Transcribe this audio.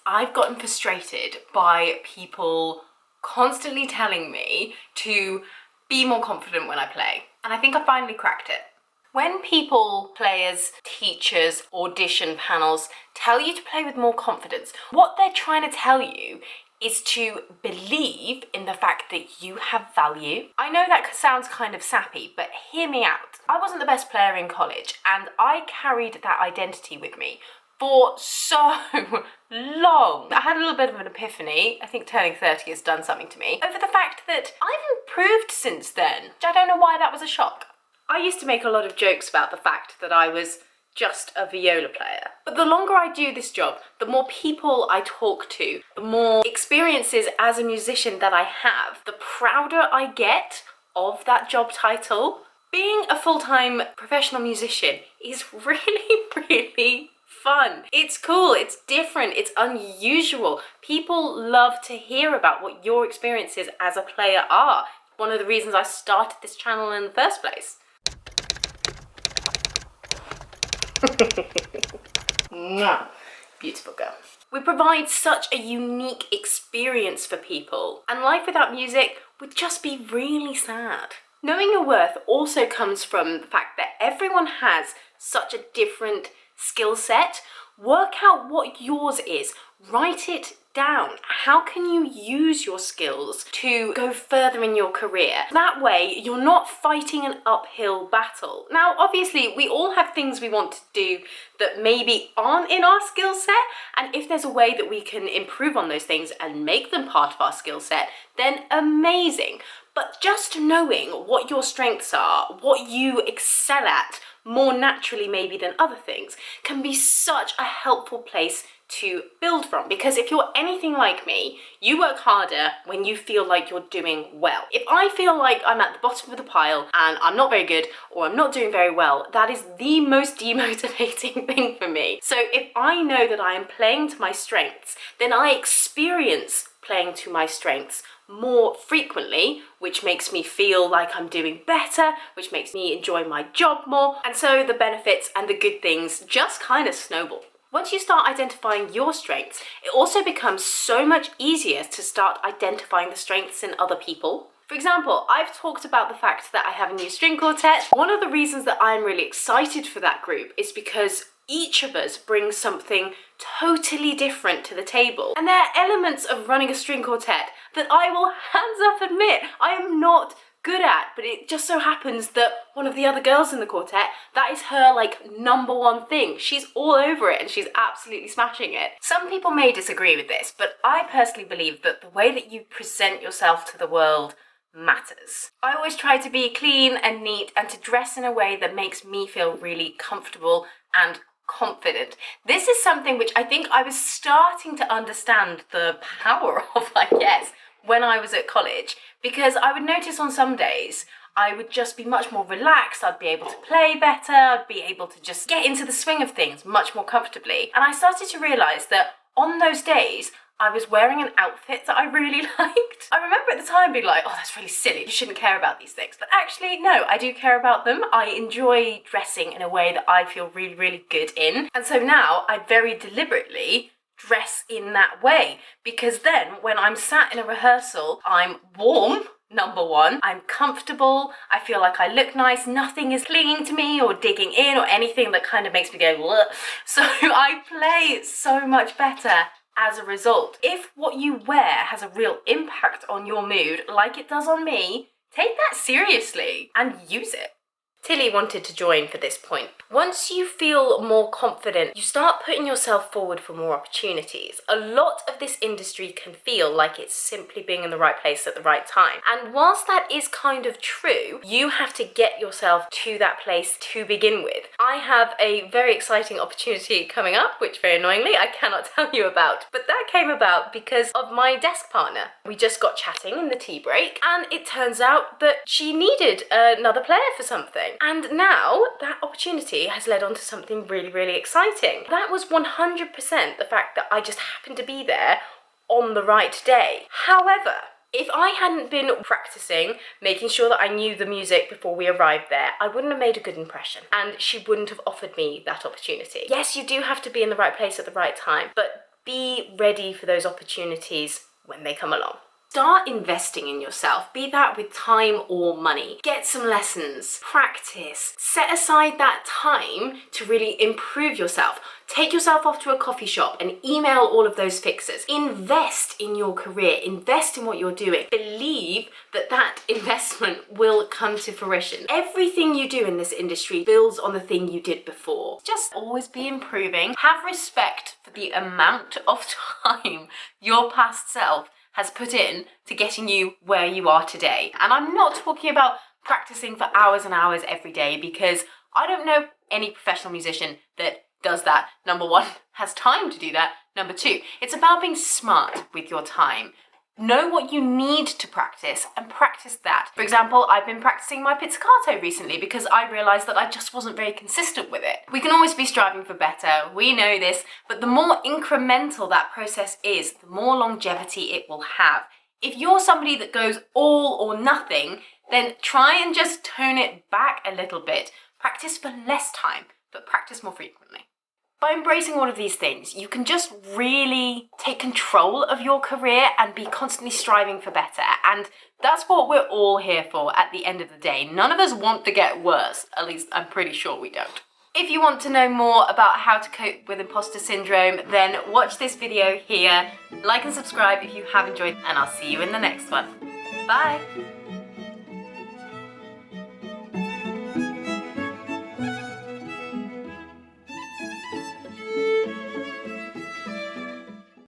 I've gotten frustrated by people constantly telling me to be more confident when I play. And I think I finally cracked it. When people, players, teachers, audition panels tell you to play with more confidence, what they're trying to tell you is to believe in the fact that you have value. I know that sounds kind of sappy, but hear me out. I wasn't the best player in college, and I carried that identity with me for so long. I had a little bit of an epiphany. I think turning 30 has done something to me, over the fact that I've improved since then. I don't know why that was a shock. I used to make a lot of jokes about the fact that I was just a viola player. But the longer I do this job, the more people I talk to, the more experiences as a musician that I have, the prouder I get of that job title. Being a full-time professional musician is really, really fun. It's cool, it's different, it's unusual. People love to hear about what your experiences as a player are. One of the reasons I started this channel in the first place. Beautiful girl. We provide such a unique experience for people, and life without music would just be really sad. Knowing your worth also comes from the fact that everyone has such a different skill set. Work out what yours is, write it down. How can you use your skills to go further in your career? That way you're not fighting an uphill battle. Now obviously we all have things we want to do that maybe aren't in our skill set, and if there's a way that we can improve on those things and make them part of our skill set, then amazing. But just knowing what your strengths are, what you excel at more naturally maybe than other things, can be such a helpful place to build from. Because if you're anything like me, you work harder when you feel like you're doing well. If I feel like I'm at the bottom of the pile and I'm not very good or I'm not doing very well, that is the most demotivating thing for me. So if I know that I am playing to my strengths, then I experience playing to my strengths more frequently, which makes me feel like I'm doing better, which makes me enjoy my job more, and so the benefits and the good things just kind of snowball. Once you start identifying your strengths, it also becomes so much easier to start identifying the strengths in other people. For example, I've talked about the fact that I have a new string quartet. One of the reasons that I'm really excited for that group is because each of us brings something totally different to the table. And there are elements of running a string quartet that I will hands up admit I am not good at, but it just so happens that one of the other girls in the quartet, that is her like #1 thing. She's all over it and she's absolutely smashing it. Some people may disagree with this, but I personally believe that the way that you present yourself to the world matters. I always try to be clean and neat and to dress in a way that makes me feel really comfortable and confident. This is something which I think I was starting to understand the power of, I guess, when I was at college, because I would notice on some days I would just be much more relaxed, I'd be able to play better, I'd be able to just get into the swing of things much more comfortably. And I started to realise that on those days I was wearing an outfit that I really liked. I remember at the time being like, oh, that's really silly, you shouldn't care about these things. But actually, no, I do care about them. I enjoy dressing in a way that I feel really, really good in. And so now I very deliberately dress in that way, because then when I'm sat in a rehearsal, I'm warm, #1, I'm comfortable, I feel like I look nice, nothing is clinging to me or digging in or anything that kind of makes me go, ugh. So I play so much better as a result. If what you wear has a real impact on your mood, like it does on me, take that seriously and use it. Tilly wanted to join for this point. Once you feel more confident, you start putting yourself forward for more opportunities. A lot of this industry can feel like it's simply being in the right place at the right time. And whilst that is kind of true, you have to get yourself to that place to begin with. I have a very exciting opportunity coming up, which very annoyingly I cannot tell you about. But that came about because of my desk partner. We just got chatting in the tea break, and it turns out that she needed another player for something. And now that opportunity has led on to something really, really exciting. That was 100% the fact that I just happened to be there on the right day. However, if I hadn't been practicing, making sure that I knew the music before we arrived there, I wouldn't have made a good impression, and she wouldn't have offered me that opportunity. Yes, you do have to be in the right place at the right time, but be ready for those opportunities when they come along. Start investing in yourself, be that with time or money. Get some lessons, practice, set aside that time to really improve yourself. Take yourself off to a coffee shop and email all of those fixers. Invest in your career, invest in what you're doing. Believe that that investment will come to fruition. Everything you do in this industry builds on the thing you did before. Just always be improving. Have respect for the amount of time your past self has put in to getting you where you are today. And I'm not talking about practicing for hours and hours every day, because I don't know any professional musician that does that. Number one, has time to do that. Number two, it's about being smart with your time. Know what you need to practice and practice that. For example, I've been practicing my pizzicato recently because I realized that I just wasn't very consistent with it. We can always be striving for better, we know this, but the more incremental that process is, the more longevity it will have. If you're somebody that goes all or nothing, then try and just tone it back a little bit. Practice for less time, but practice more frequently. By embracing all of these things, you can just really take control of your career and be constantly striving for better. And that's what we're all here for at the end of the day. None of us want to get worse. At least I'm pretty sure we don't. If you want to know more about how to cope with imposter syndrome, then watch this video here. Like and subscribe if you have enjoyed, and I'll see you in the next one. Bye!